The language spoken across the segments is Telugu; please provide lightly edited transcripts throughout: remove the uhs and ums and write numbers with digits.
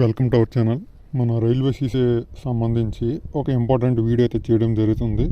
Welcome to our channel. మన రైల్వే సీసీ సంబంధించి ఒక ఇంపార్టెంట్ వీడియో అయితే చేయడం జరుగుతుంది.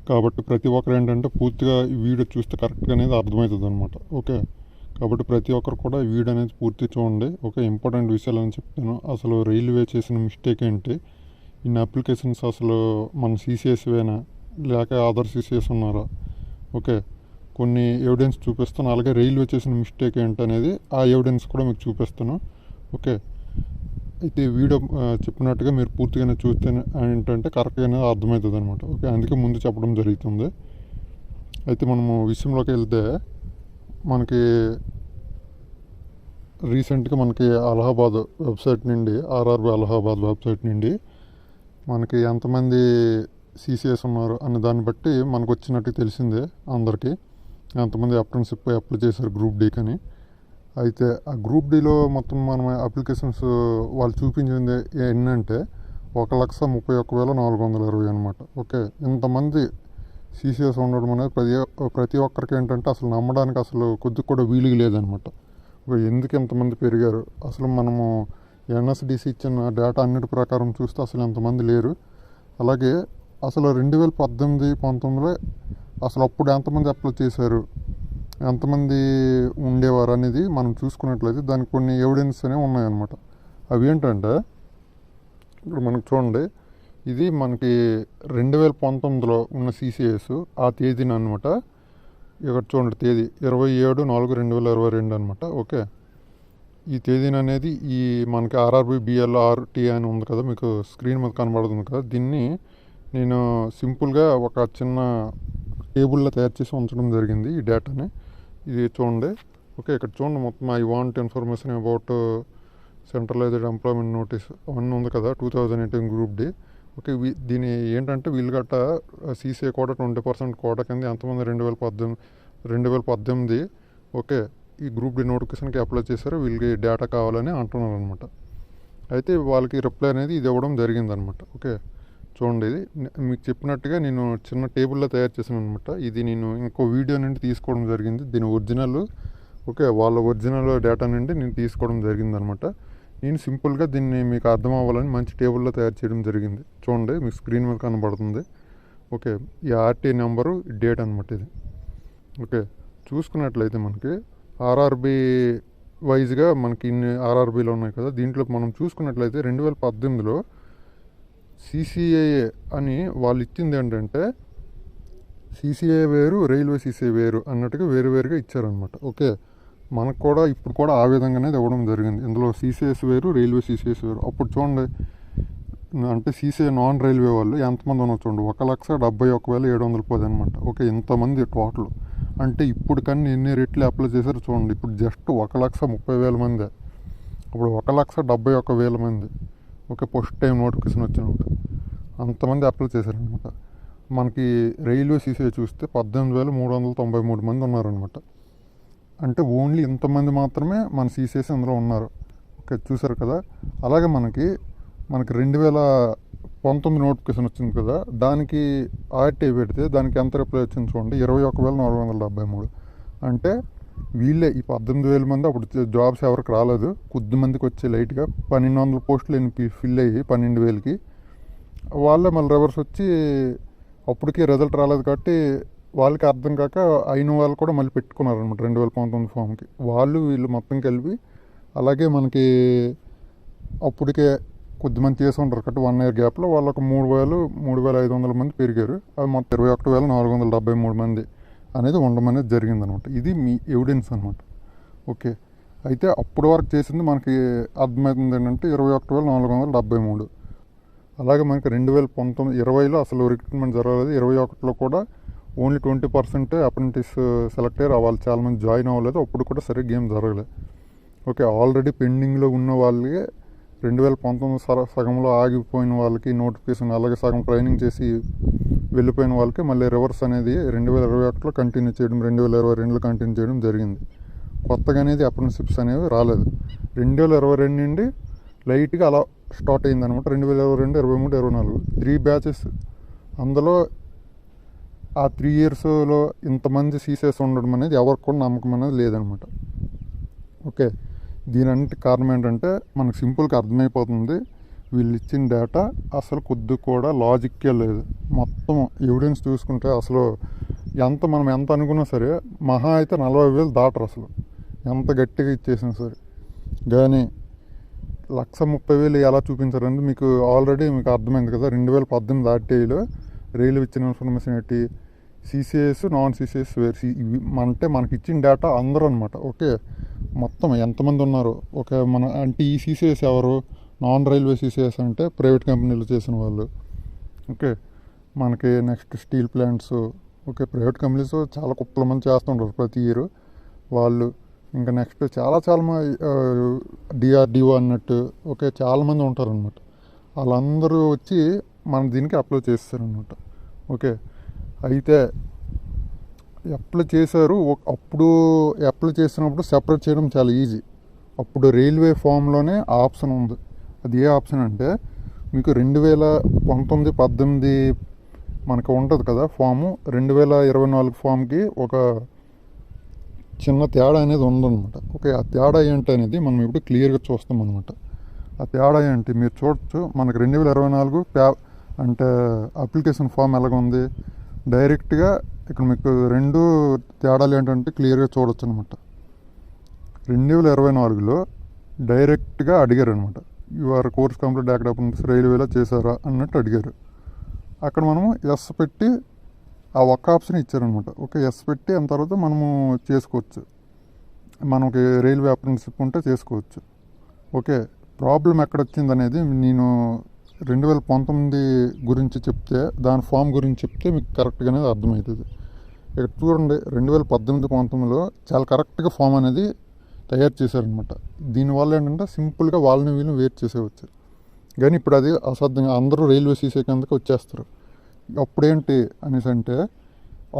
కాబట్టి ప్రతి ఒక్కరు ఏంటంటే పూర్తిగా ఈ వీడియో చూస్తే కరెక్ట్గా అనేది అర్థమవుతుంది అనమాట. ఓకే, కాబట్టి ప్రతి ఒక్కరు కూడా ఈ వీడియో అనేది పూర్తి చూడండి. ఓకే, ఇంపార్టెంట్ విషయాలు అని చెప్తాను. అసలు రైల్వే చేసిన మిస్టేక్ ఏంటి, ఇన్ని అప్లికేషన్స్ అసలు మన సీసీఎస్వేనా లేక అదర్ సీసీఎస్ ఉన్నారా? ఓకే, కొన్ని ఎవిడెన్స్ చూపిస్తాను. అలాగే రైల్వే చేసిన మిస్టేక్ ఏంటనేది ఆ ఎవిడెన్స్ కూడా మీకు చూపిస్తాను. ఓకే, అయితే వీడియో చెప్పినట్టుగా మీరు పూర్తిగానే చూస్తే ఏంటంటే కరెక్ట్గానే అర్థమవుతుంది అనమాట. ఓకే, అందుకే ముందు చెప్పడం జరుగుతుంది. అయితే మనము విషయంలోకి వెళ్తే మనకి రీసెంట్గా మనకి అలహాబాద్ వెబ్సైట్ నుండి ఆర్ఆర్బీ అలహాబాద్ వెబ్సైట్ నుండి మనకి ఎంతమంది సీసీఎస్ ఉన్నారు అనే దాన్ని బట్టి మనకు వచ్చినట్టు తెలిసిందే అందరికీ. ఎంతమంది అప్రెంటిస్‌షిప్ అప్లై చేశారు గ్రూప్ డీకి అని. అయితే ఆ గ్రూప్ డీలో మొత్తం మనం అప్లికేషన్స్ వాళ్ళు చూపించింది ఏంటంటే 1,31,420 అనమాట. ఓకే, ఇంతమంది సీసీఎస్ ఉండడం అనేది ప్రతి ఒక్కరికి ఏంటంటే అసలు నమ్మడానికి అసలు కొద్దిగా కూడా వీలుగా లేదనమాట. ఎందుకు ఇంతమంది పెరిగారు, అసలు మనము ఎన్ఎస్డిసి ఇచ్చిన డేటా అన్నిటి ప్రకారం చూస్తే అసలు ఎంతమంది లేరు. అలాగే అసలు 2018, 19లో అసలు అప్పుడు ఎంతమంది అప్లై చేశారు, ఎంతమంది ఉండేవారు అనేది మనం చూసుకున్నట్లయితే దానికి కొన్ని ఎవిడెన్స్ అనేవి ఉన్నాయన్నమాట. అవి ఏంటంటే ఇప్పుడు మనకు చూడండి, ఇది మనకి 2019లో ఉన్న సీసీఎస్ ఆ తేదీన అనమాట. ఇక్కడ చూడండి తేదీ 27/4/2022 అనమాట. ఓకే, ఈ తేదీన అనేది ఈ మనకి ఆర్ఆర్బీ బిఎల్ఆర్టీ అని ఉంది కదా, మీకు స్క్రీన్ మీద కనబడుతుంది కదా, దీన్ని నేను సింపుల్గా ఒక చిన్న టేబుల్లో తయారు చేసి ఉంచడం జరిగింది ఈ డేటాని. ఇది చూడండి. ఓకే, ఇక్కడ చూడండి మొత్తం I want information about centralised employment notice అవన్నీ ఉంది కదా 2018 గ్రూప్ డి. ఓకే, దీని ఏంటంటే వీళ్ళు గట్ట సీసీఏ కూడా 20% కోటా కింద ఎంతమంది 2018 ఓకే ఈ గ్రూప్ డి నోటిఫికేషన్కి అప్లై చేశారో వీళ్ళకి డేటా కావాలని అంటున్నారు అనమాట. అయితే వాళ్ళకి రిప్లై అనేది ఇది ఇవ్వడం జరిగిందనమాట. ఓకే, చూడండి, ఇది మీకు చెప్పినట్టుగా నేను చిన్న టేబుల్లో తయారు చేశాను అనమాట. ఇది నేను ఇంకో వీడియో నుండి తీసుకోవడం జరిగింది. దీని ఒరిజినల్ ఓకే వాళ్ళ ఒరిజినల్ డేటా నుండి నేను తీసుకోవడం జరిగిందనమాట. నేను సింపుల్గా దీన్ని మీకు అర్థం అవ్వాలని మంచి టేబుల్లో తయారు చేయడం జరిగింది. చూడండి, మీకు స్క్రీన్ మీద కనబడుతుంది. ఓకే, ఈ ఆర్టీ నెంబరు డేట్ అనమాట ఇది. ఓకే, చూసుకున్నట్లయితే మనకి ఆర్ఆర్బీ వైజ్గా మనకి ఇన్ని ఆర్ఆర్బీలు ఉన్నాయి కదా, దీంట్లో మనం చూసుకున్నట్లయితే 2018లో సీసీఏఏ అని వాళ్ళు ఇచ్చింది ఏంటంటే సీసీఏ వేరు, రైల్వే సీసీఏ వేరు అన్నట్టుగా వేరువేరుగా ఇచ్చారనమాట. ఓకే, మనకు కూడా ఇప్పుడు కూడా ఆ విధంగానే ఇవ్వడం జరిగింది. ఇందులో సీసీఎస్ వేరు, రైల్వే సీసీఎస్ వేరు. అప్పుడు చూడండి, అంటే సీసీఏ నాన్ రైల్వే వాళ్ళు ఎంతమంది ఉన్నారు చూడండి, 1,71,710 అనమాట. ఓకే, ఇంతమంది టోటల్. అంటే ఇప్పుడు కన్నా ఎన్ని రెట్లు అప్లై చేశారు చూడండి. ఇప్పుడు జస్ట్ 1,30,000 మంది, ఇప్పుడు 1,71,000 మంది. ఓకే, ఫస్ట్ టైం నోటిఫికేషన్ వచ్చినప్పుడు అంతమంది అప్లై చేశారనమాట. మనకి రైల్వే సీసీఏ చూస్తే 18,393 మంది ఉన్నారనమాట. అంటే ఓన్లీ ఇంతమంది మాత్రమే మన సీసీఎస్ అందులో ఉన్నారు. ఓకే, చూసారు కదా. అలాగే మనకి 2019 నోటిఫికేషన్ వచ్చింది కదా, దానికి ఆర్టీ పెడితే దానికి ఎంత రిప్లై వచ్చింది చూడండి, 21,473. అంటే వీళ్ళే ఈ 18,000 మంది అప్పుడు జాబ్స్ ఎవరికి రాలేదు, కొద్ది మందికి వచ్చే లైట్గా 1,200 పోస్టులు ఫిల్ అయ్యి 12,000కి. వాళ్ళే మళ్ళీ రివర్స్ వచ్చి అప్పటికి రిజల్ట్ రాలేదు కాబట్టి వాళ్ళకి అర్థం కాక అయిన వాళ్ళు కూడా మళ్ళీ పెట్టుకున్నారు అనమాట 2019 ఫామ్కి. వాళ్ళు వీళ్ళు మొత్తం కలిపి అలాగే మనకి అప్పటికే కొద్దిమంది చేసి ఉంటారు కాబట్టి 1 year గ్యాప్లో వాళ్ళకు 3,500 మంది పెరిగారు. అది మొత్తం 21,473 మంది అనేది ఉండమనేది జరిగిందనమాట. ఇది మీ ఎవిడెన్స్ అనమాట. ఓకే, అయితే అప్పటి వరకు చేసింది మనకి అర్థమవుతుంది ఏంటంటే 21,473. అలాగే మనకి 2019, 20లో అసలు రిక్రూట్మెంట్ జరగలేదు. 21లో కూడా ఓన్లీ 20% అప్రెంటిస్ సెలెక్ట్ అయ్యారు. వాళ్ళు చాలామంది జాయిన్ అవ్వలేదు. అప్పుడు కూడా సరిగ్గా ఏం జరగలేదు. ఓకే, ఆల్రెడీ పెండింగ్లో ఉన్న వాళ్ళకి 2019 సగంలో ఆగిపోయిన వాళ్ళకి నోటిఫికేషన్, అలాగే సగం ట్రైనింగ్ చేసి వెళ్ళిపోయిన వాళ్ళకి మళ్ళీ రివర్స్ అనేది 2021లో కంటిన్యూ చేయడం, 2022లో కంటిన్యూ చేయడం జరిగింది. కొత్తగా అనేది అప్రెంటిస్‌షిప్స్ అనేవి రాలేదు. 2022 నుండి లైట్గా అలా స్టార్ట్ అయిందనమాట. 2022, 23, 24 3 బ్యాచెస్. అందులో ఆ 3 yearsలో ఇంతమంది సీసీఎస్ ఉండడం అనేది ఎవరికి కూడా నమ్మకం అనేది లేదనమాట. ఓకే, దీనంటి కారణం ఏంటంటే మనకు సింపుల్గా అర్థమైపోతుంది, వీళ్ళు ఇచ్చిన డేటా అసలు కొద్ది కూడా లాజిక్కే లేదు. మొత్తం ఎవిడెన్స్ చూసుకుంటే అసలు మనం ఎంత అనుకున్నా సరే మహా అయితే 40,000 దాటరు అసలు, ఎంత గట్టిగా ఇచ్చేసినా సరే. కానీ 130,000 ఎలా చూపించారంటే మీకు ఆల్రెడీ మీకు అర్థమైంది కదా. 2018 ఆర్టీఐలో రైల్వే ఇచ్చిన ఇన్ఫర్మేషన్ ఏంటి, సీసీఎస్ నాన్ సీసీఎస్ వేరు. అంటే మనకి ఇచ్చిన డేటా అందరూ అనమాట. ఓకే, మొత్తం ఎంతమంది ఉన్నారు, ఓకే. అంటే ఈ సీసీఎస్ ఎవరు, నాన్ రైల్వే సీసీఎస్ అంటే ప్రైవేట్ కంపెనీలు చేసిన వాళ్ళు. ఓకే, మనకి next steel plants, okay, private companies చాలా కుప్పల మంది చేస్తుంటారు ప్రతి ఇయర్ వాళ్ళు. ఇంకా నెక్స్ట్ చాలా డిఆర్డిఓ అన్నట్టు, ఓకే, చాలామంది ఉంటారనమాట. వాళ్ళందరూ వచ్చి మన దీనికి అప్లై చేస్తారనమాట. ఓకే, అయితే అప్లై చేశారు. అప్పుడు అప్లై చేసినప్పుడు సెపరేట్ చేయడం చాలా ఈజీ. అప్పుడు రైల్వే ఫామ్లోనే ఆప్షన్ ఉంది. అది ఏ ఆప్షన్ అంటే మీకు 2019-18 మనకు ఉంటుంది కదా ఫాము, 2024 ఫామ్కి ఒక చిన్న తేడా అనేది ఉందన్నమాట. ఓకే, ఆ తేడా ఏంటి అనేది మనం ఇప్పుడు క్లియర్గా చూస్తాం అనమాట. ఆ తేడా ఏంటి మీరు చూడొచ్చు. మనకు 2024 అంటే అప్లికేషన్ ఫామ్ ఎలాగుంది, డైరెక్ట్గా ఇక్కడ మీకు రెండు తేడాలు ఏంటంటే క్లియర్గా చూడొచ్చు అనమాట. 2024లో డైరెక్ట్గా అడిగారు అనమాట, యువర్ కోర్స్ కంప్లీట్ యాక్ట్ రైల్వేలో చేశారా అన్నట్టు అడిగారు. అక్కడ మనము ఎస్ పెట్టి ఆ ఒక్క ఆప్షన్ ఇచ్చారనమాట. ఓకే, ఎస్ పెట్టి అంత తర్వాత మనము చేసుకోవచ్చు, మనకి రైల్వే అప్రెంటిస్షిప్ ఉంటే చేసుకోవచ్చు. ఓకే, ప్రాబ్లం ఎక్కడ వచ్చింది అనేది నేను 2019 గురించి చెప్తే, దాని ఫామ్ గురించి చెప్తే మీకు కరెక్ట్గానే అర్థమవుతుంది. ఇక్కడ చూడండి, 2018-19లో చాలా కరెక్ట్గా ఫామ్ అనేది తయారు చేశారనమాట. దీనివల్ల ఏంటంటే సింపుల్గా వాళ్ళని వీళ్ళని వేరు చేసేవచ్చు. కానీ ఇప్పుడు అది అసాధ్యంగా, అందరూ రైల్వే సీసీ కిందకి వచ్చేస్తారు. అప్పుడేంటి అనేసి అంటే,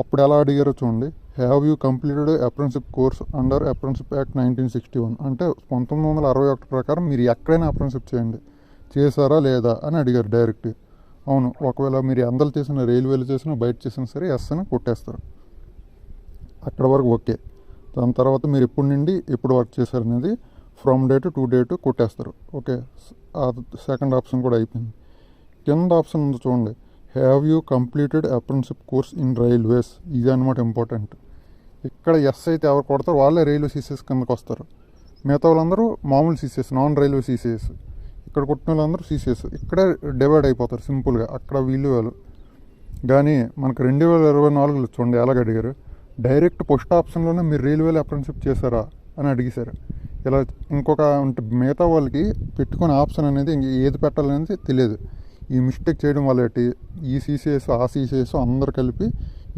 అప్పుడు ఎలా అడిగారో చూడండి, have you completed apprenticeship course under apprenticeship act 1961 అంటే 1961 ప్రకారం మీరు ఎక్కడైనా అప్రెంటిస్షిప్ చేశారా లేదా అని అడిగారు డైరెక్ట్. అవును, ఒకవేళ మీరు అందరు చేసిన, రైల్వేలు చేసినా బయట చేసినా సరే ఎస్ అని కొట్టేస్తారు. అక్కడ వరకు ఓకే. దాని తర్వాత మీరు ఎప్పటి నుండి ఎప్పుడు వర్క్ చేశారనేది ఫ్రమ్ డేట్ టు డేట్ కొట్టేస్తారు. ఓకే, సెకండ్ ఆప్షన్ కూడా అయిపోయింది. కింద ఆప్షన్ ఉంది చూడండి, have you completed apprenticeship course in railways. ఇది అనమాట ఇంపార్టెంట్. ఇక్కడ ఎస్ అయితే ఎవరు కొడతారు, వాళ్ళే రైల్వే సీసీఎస్ కిందకు వస్తారు. మిగతా వాళ్ళందరూ మామూలు సీసీఎస్, నాన్ రైల్వే సీసీఎస్. ఇక్కడ కొట్టిన వాళ్ళందరూ సీసీఎస్. ఇక్కడే డివైడ్ అయిపోతారు సింపుల్గా, అక్కడ వీళ్ళు వాళ్ళు. కానీ మనకు 2024లో చూడండి ఎలాగ అడిగారు, డైరెక్ట్ పోస్ట్ ఆప్షన్లోనే మీరు రైల్వేలో అప్రెంటిస్షిప్ చేశారా అని అడిగేశారు. ఇలా ఇంకొక అంటే మిగతా వాళ్ళకి పెట్టుకునే ఆప్షన్ అనేది ఏది పెట్టాలనేది తెలియదు. ఈ మిస్టేక్ చేయడం వల్ల ఈ సీసీఎస్ ఆ సీసీఎస్ అందరు కలిపి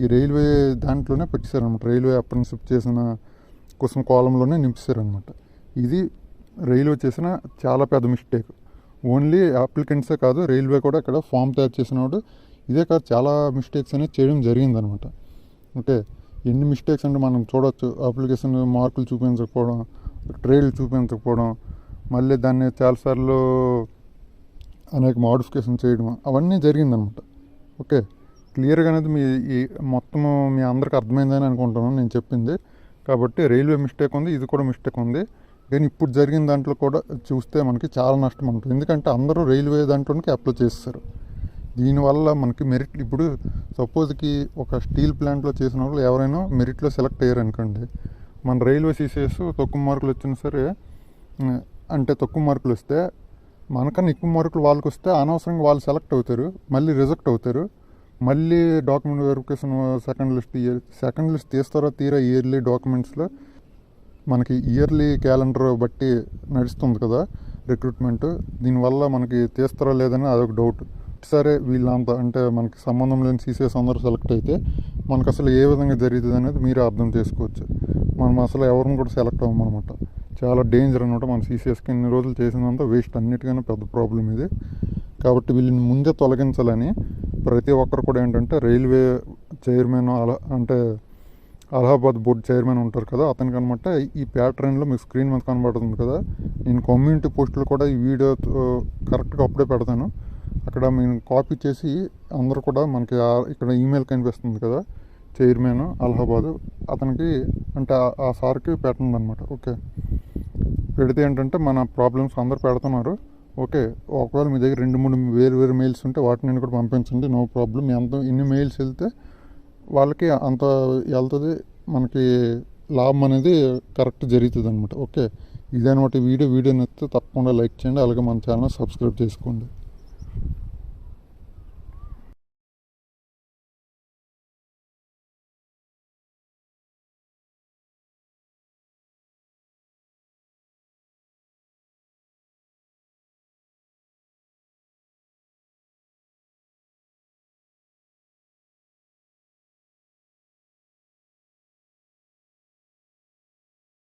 ఈ రైల్వే దాంట్లోనే పెట్టేశారనమాట. రైల్వే అప్రెంటిస్షిప్ చేసిన కోసం కాలంలోనే నింపేశారనమాట. ఇది రైల్వే చేసిన చాలా పెద్ద మిస్టేక్. ఓన్లీ అప్లికెంట్సే కాదు, రైల్వే కూడా ఇక్కడ ఫామ్ తయారు చేసినప్పుడు ఇదే కాదు చాలా మిస్టేక్స్ అనేది చేయడం జరిగిందనమాట. ఓకే, ఎన్ని మిస్టేక్స్ అంటే మనం చూడవచ్చు. అప్లికేషన్ మార్కులు చూపించకపోవడం, ట్రైల్ చూపించకపోవడం, మళ్ళీ దాన్ని చాలాసార్లు అనేక మోడిఫికేషన్ చేయడం, అవన్నీ జరిగిందనమాట. ఓకే, క్లియర్గా అనేది మొత్తము మీ అందరికి అర్థమైందని అనుకుంటున్నాను నేను చెప్పింది. కాబట్టి రైల్వే మిస్టేక్ ఉంది, ఇది కూడా మిస్టేక్ ఉంది. కానీ ఇప్పుడు జరిగిన దాంట్లో కూడా చూస్తే మనకి చాలా నష్టం ఉంటుంది. ఎందుకంటే అందరూ రైల్వే దాంట్లోకి అప్లై చేస్తారు. దీనివల్ల మనకి మెరిట్, ఇప్పుడు సపోజ్కి ఒక స్టీల్ ప్లాంట్లో చేసిన వాళ్ళు ఎవరైనా మెరిట్లో సెలెక్ట్ అయ్యారు అనుకోండి, మన రైల్వే సీసీఎస్ తక్కువ మార్కులు వచ్చినా సరే, అంటే తక్కువ మార్కులు వస్తే మనకన్నా ఎక్కువ మార్కులు వాళ్ళకి వస్తే అనవసరంగా వాళ్ళు సెలెక్ట్ అవుతారు, మళ్ళీ రిజెక్ట్ అవుతారు. మళ్ళీ డాక్యుమెంట్ వెరిఫికేషన్ సెకండ్ లిస్ట్ తీస్తారో తీరా ఇయర్లీ డాక్యుమెంట్స్లో మనకి ఇయర్లీ క్యాలెండర్ బట్టి నడుస్తుంది కదా రిక్రూట్మెంట్. దీనివల్ల మనకి తీస్తారో లేదని అదొక డౌట్. సరే, వీళ్ళంతా అంటే మనకి సంబంధం లేని సీసీఎస్ అందరూ సెలెక్ట్ అయితే మనకు అసలు ఏ విధంగా జరుగుతుంది అనేది మీరే అర్థం చేసుకోవచ్చు. మనం అసలు ఎవరిని కూడా సెలెక్ట్ అవ్వమన్నమాట. చాలా డేంజర్ అనమాట. మన సీసీఎస్కి ఇన్ని రోజులు చేసినంత వేస్ట్, అన్నిటికైనా పెద్ద ప్రాబ్లం ఇది. కాబట్టి వీళ్ళని ముందే తొలగించాలని ప్రతి ఒక్కరు కూడా ఏంటంటే, రైల్వే చైర్మన్ అంటే అలహాబాద్ బోర్డు చైర్మన్ ఉంటారు కదా, అతనికి అనమాట ఈ ప్యాటర్న్లో మీకు స్క్రీన్ మీద కనబడుతుంది కదా, నేను కమ్యూనిటీ పోస్టులు కూడా ఈ వీడియో కరెక్ట్గా అప్పుడే పెడతాను. అక్కడ మేము కాపీ చేసి అందరూ కూడా మనకి ఇక్కడ ఈమెయిల్ కనిపిస్తుంది కదా, చైర్మన్ అలహాబాదు, అతనికి అంటే ఆ సార్కి పెట్టండి అనమాట. ఓకే, పెడితే ఏంటంటే మన ప్రాబ్లమ్స్ అందరు పెడుతున్నారు. ఓకే, ఒకవేళ మీ దగ్గర 2-3 వేరు మెయిల్స్ ఉంటే వాటిని కూడా పంపించండి, నో ప్రాబ్లం. ఇన్ని మెయిల్స్ వెళ్తే వాళ్ళకి అంత వెళ్తుంది, మనకి లాభం అనేది కరెక్ట్ జరుగుతుంది అనమాట. ఓకే, ఇదనమాట వీడియో నచ్చితే తప్పకుండా లైక్ చేయండి, అలాగే మన ఛానల్ సబ్స్క్రైబ్ చేసుకోండి.